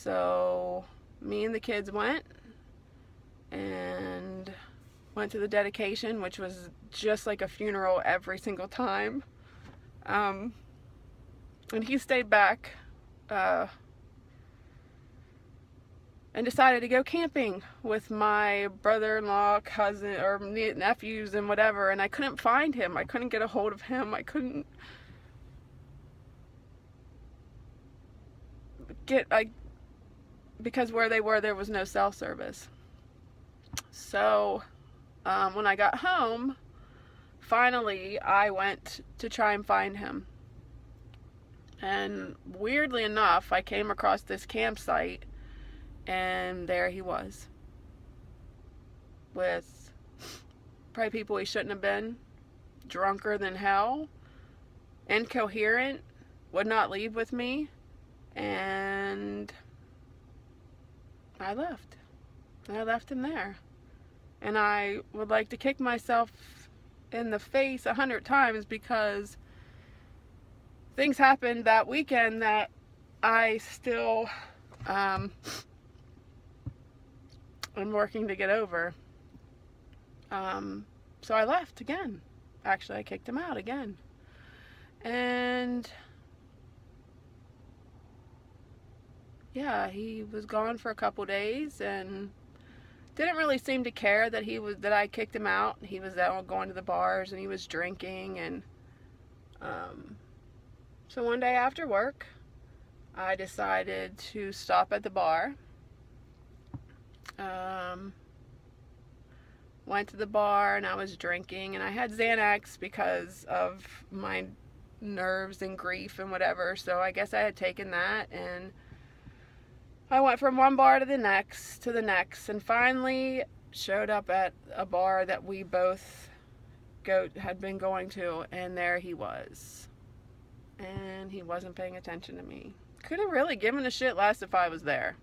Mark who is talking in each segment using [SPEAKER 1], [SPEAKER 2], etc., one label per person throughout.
[SPEAKER 1] So me and the kids went and went to the dedication, which was just like a funeral every single time. And he stayed back and decided to go camping with my brother-in-law, cousin, or nephews and whatever, and I couldn't find him. I couldn't get a hold of him. I couldn't because where they were, there was no cell service. So when I got home, finally I went to try and find him. And weirdly enough, I came across this campsite, and there he was, with probably people he shouldn't have been, drunker than hell, incoherent, would not leave with me, and I left. I left him there. And I would like to kick myself in the face 100 times, because things happened that weekend that I still am working to get over. So I left again. Actually, I kicked him out again. And yeah, he was gone for a couple days and didn't really seem to care that I kicked him out. He was out going to the bars and he was drinking, and so one day after work, I decided to stop at the bar. Went to the bar and I was drinking, and I had Xanax because of my nerves and grief and whatever, so I guess I had taken that, and I went from one bar to the next, and finally showed up at a bar that we both had been going to, and there he was. And he wasn't paying attention to me. Could have really given a shit less if I was there.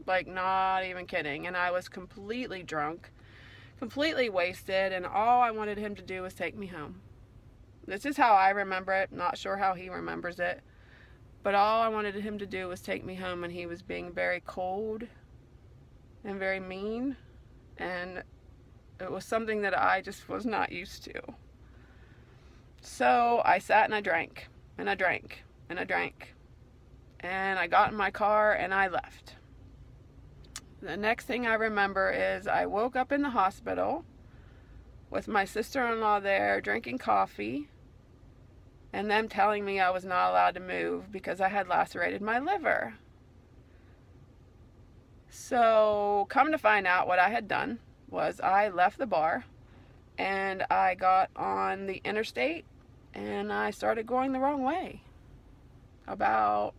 [SPEAKER 1] Like, not even kidding. And I was completely drunk, completely wasted, and all I wanted him to do was take me home. This is how I remember it. Not sure how he remembers it. But all I wanted him to do was take me home, and he was being very cold and very mean. And it was something that I just was not used to. So I sat and I drank. And I drank, and I drank, and I got in my car and I left. The next thing I remember is I woke up in the hospital with my sister-in-law there drinking coffee, and them telling me I was not allowed to move because I had lacerated my liver. So come to find out, what I had done was I left the bar and I got on the interstate and I started going the wrong way. I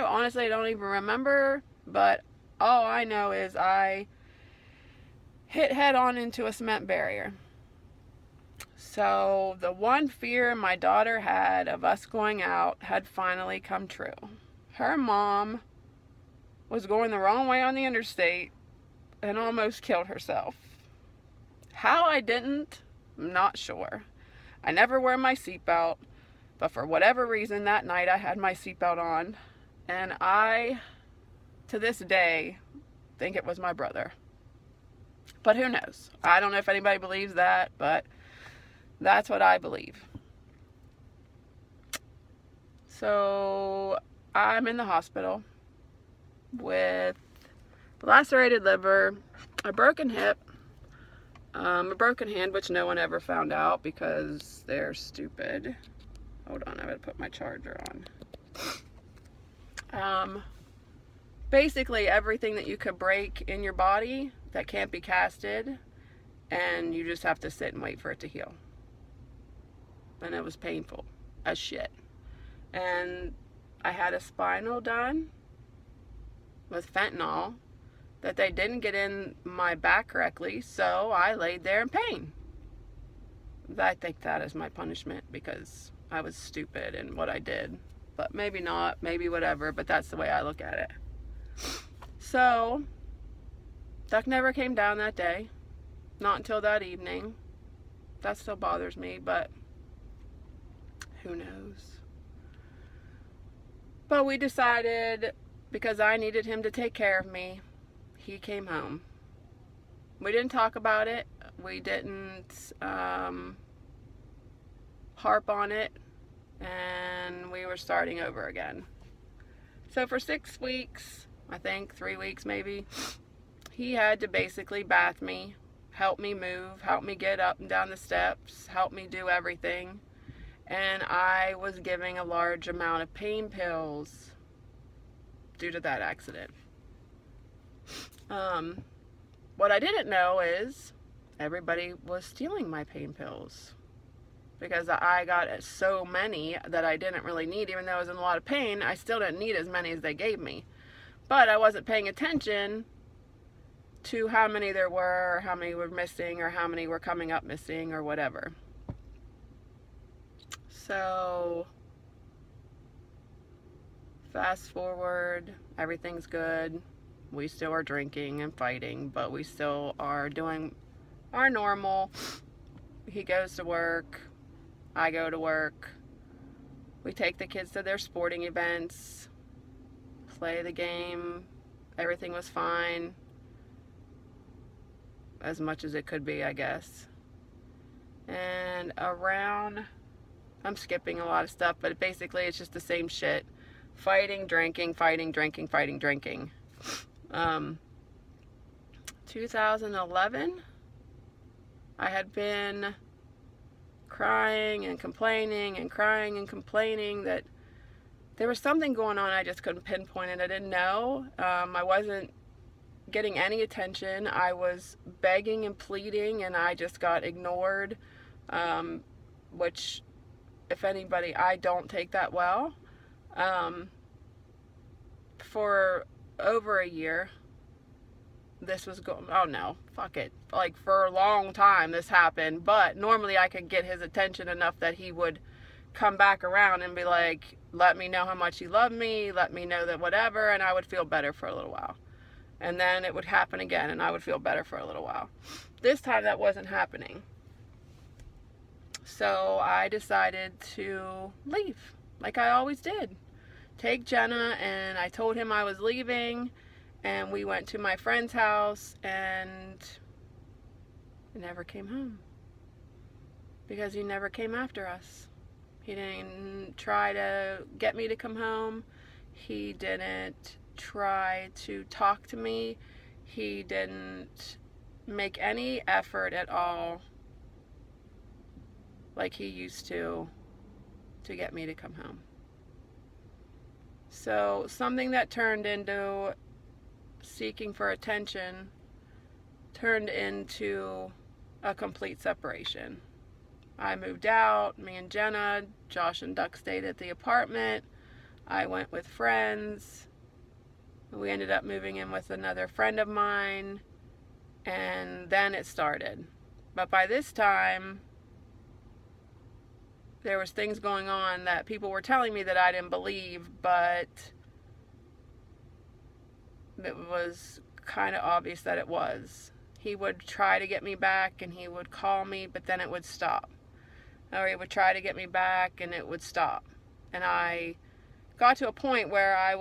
[SPEAKER 1] honestly don't even remember, but all I know is I hit head on into a cement barrier. So the one fear my daughter had of us going out had finally come true. Her mom was going the wrong way on the interstate and almost killed herself. How I didn't, I'm not sure. I never wear my seatbelt, but for whatever reason that night I had my seatbelt on, and I, to this day, think it was my brother. But who knows? I don't know if anybody believes that, but that's what I believe. So I'm in the hospital with lacerated liver, a broken hip, a broken hand, which no one ever found out because they're stupid. Hold on, I gotta put my charger on. Basically everything that you could break in your body that can't be casted, and you just have to sit and wait for it to heal. And it was painful as shit. And I had a spinal done with fentanyl that they didn't get in my back correctly, so I laid there in pain. I think that is my punishment because I was stupid in what I did. But maybe not, maybe whatever, but that's the way I look at it. So, Duck never came down that day. Not until that evening. That still bothers me, but who knows. But we decided because I needed him to take care of me, he came home. We didn't talk about it. We didn't harp on it. And we were starting over again. So for 6 weeks, I think 3 weeks maybe, he had to basically bath me, help me move, help me get up and down the steps, help me do everything. And I was giving a large amount of pain pills due to that accident. What I didn't know is everybody was stealing my pain pills, because I got so many that I didn't really need. Even though I was in a lot of pain, I still didn't need as many as they gave me. But I wasn't paying attention to how many there were, or how many were missing, or how many were coming up missing, or whatever. So fast forward, everything's good. We still are drinking and fighting, but we still are doing our normal. He goes to work, I go to work. We take the kids to their sporting events, play the game. Everything was fine. As much as it could be, I guess. And around, I'm skipping a lot of stuff, but basically it's just the same shit. Fighting, drinking, fighting, drinking, fighting, drinking. 2011, I had been crying and complaining and crying and complaining that there was something going on. I just couldn't pinpoint it. I didn't know. I wasn't getting any attention. I was begging and pleading, and I just got ignored, which, if anybody, I don't take that well. For over a year, this was going, oh no, fuck it. Like, for a long time this happened, but normally I could get his attention enough that he would come back around and be like, let me know how much he loved me, let me know that whatever, and I would feel better for a little while. And then it would happen again, and I would feel better for a little while. This time that wasn't happening. So I decided to leave, like I always did. Take Jenna, and I told him I was leaving, and we went to my friend's house, and he never came home. Because he never came after us. He didn't try to get me to come home. He didn't try to talk to me. He didn't make any effort at all, like he used to get me to come home. So something that turned into seeking for attention turned into a complete separation. I moved out, me and Jenna, Josh and Duck stayed at the apartment. I went with friends. We ended up moving in with another friend of mine, and then it started. But by this time, there was things going on that people were telling me that I didn't believe, but it was kind of obvious that it was. He would try to get me back, and he would call me, but then it would stop. Or he would try to get me back, and it would stop. And I got to a point where I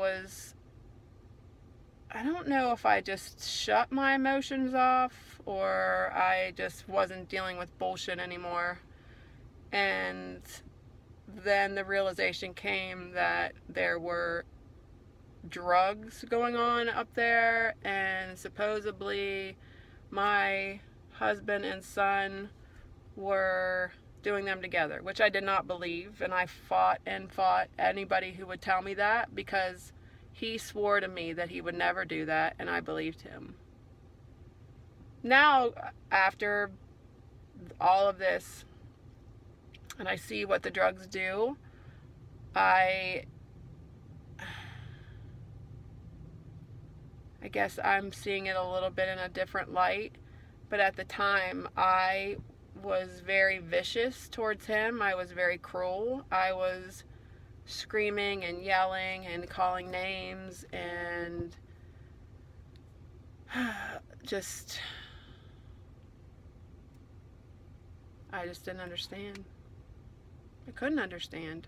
[SPEAKER 1] don't know if I just shut my emotions off, or I just wasn't dealing with bullshit anymore. And then the realization came that there were drugs going on up there, and supposedly my husband and son were doing them together, which I did not believe, and I fought anybody who would tell me that, because he swore to me that he would never do that, and I believed him. Now, after all of this, and I see what the drugs do, I guess I'm seeing it a little bit in a different light. But at the time, I was very vicious towards him. I was very cruel. I was screaming and yelling and calling names, and I just didn't understand. I couldn't understand.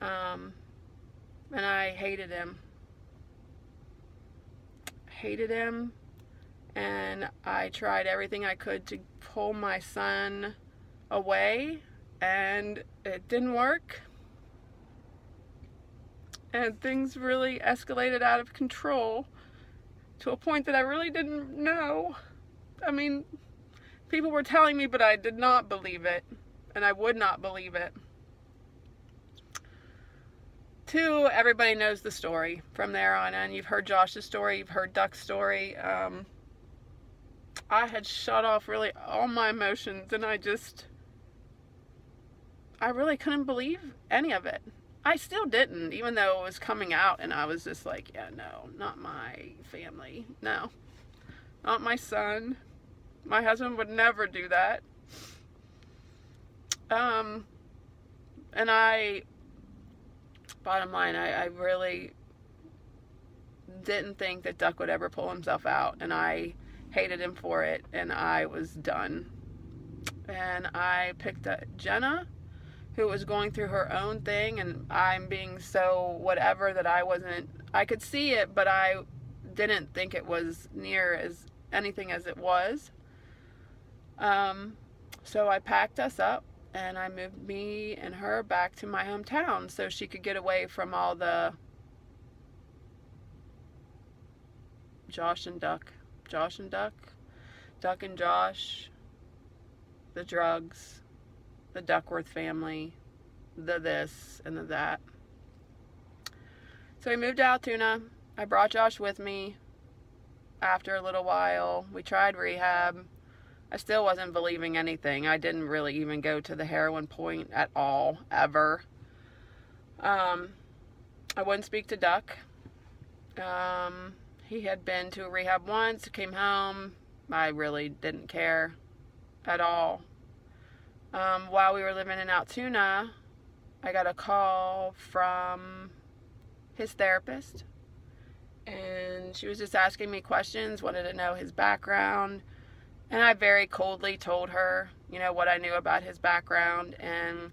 [SPEAKER 1] And I hated him. hated him, and I tried everything I could to pull my son away, and it didn't work. And things really escalated out of control to a point that I really didn't know. I mean, people were telling me, but I did not believe it, and I would not believe it. Two, everybody knows the story from there on in. You've heard Josh's story, you've heard Duck's story. I had shut off really all my emotions, and I really couldn't believe any of it. I still didn't, even though it was coming out, and I was just like, yeah, no, not my family. No, not my son. My husband would never do that. And bottom line, I really didn't think that Duck would ever pull himself out, and I hated him for it, and I was done. And I picked up Jenna, who was going through her own thing, and I'm being so whatever that I could see it, but I didn't think it was near as anything as it was. So I packed us up, and I moved me and her back to my hometown so she could get away from all the Josh and Duck, Duck and Josh, the drugs, the Duckworth family, the this and the that. So we moved to Altoona. I brought Josh with me. After a little while, we tried rehab. I still wasn't believing anything. I didn't really even go to the heroin point at all, ever. I wouldn't speak to Duck. He had been to a rehab once, came home. I really didn't care at all. While we were living in Altoona, I got a call from his therapist, and she was just asking me questions, wanted to know his background, and I very coldly told her, what I knew about his background, and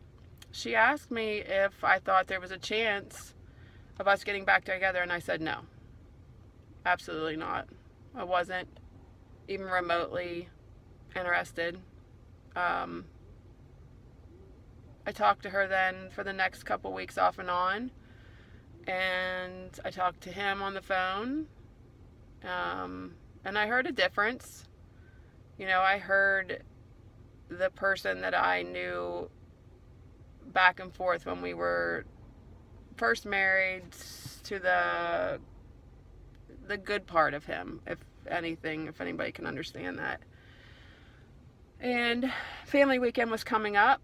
[SPEAKER 1] she asked me if I thought there was a chance of us getting back together, and I said no. Absolutely not. I wasn't even remotely interested. I talked to her then for the next couple weeks off and on, and I talked to him on the phone, and I heard a difference. I heard the person that I knew back and forth when we were first married to the good part of him, if anybody can understand that. And family weekend was coming up,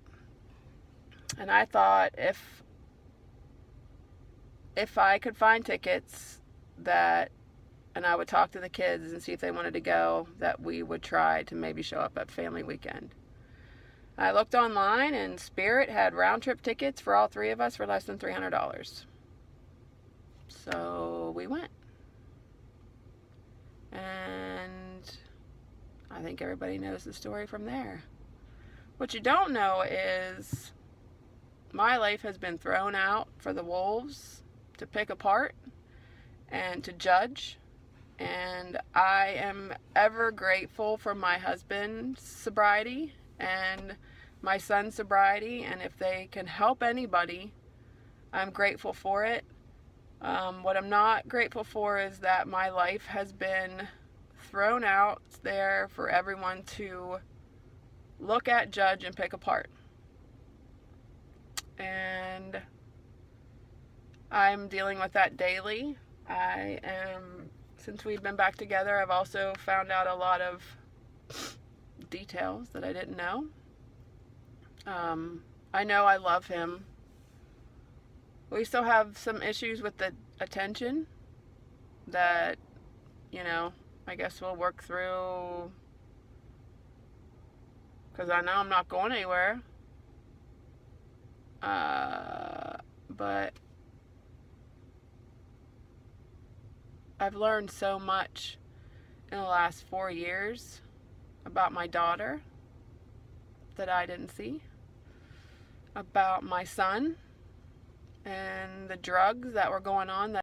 [SPEAKER 1] and I thought if I could find tickets and I would talk to the kids and see if they wanted to go, that we would try to maybe show up at family weekend. I looked online, and Spirit had round trip tickets for all three of us for less than $300. So we went. And I think everybody knows the story from there. What you don't know is my life has been thrown out for the wolves to pick apart and to judge. And I am ever grateful for my husband's sobriety and my son's sobriety. And if they can help anybody, I'm grateful for it. What I'm not grateful for is that my life has been thrown out there for everyone to look at, judge, and pick apart. And I'm dealing with that daily. Since we've been back together, I've also found out a lot of details that I didn't know. I know I love him. We still have some issues with the attention that, I guess we'll work through, because I know I'm not going anywhere. But I've learned so much in the last 4 years about my daughter that I didn't see, about my son and the drugs that were going on that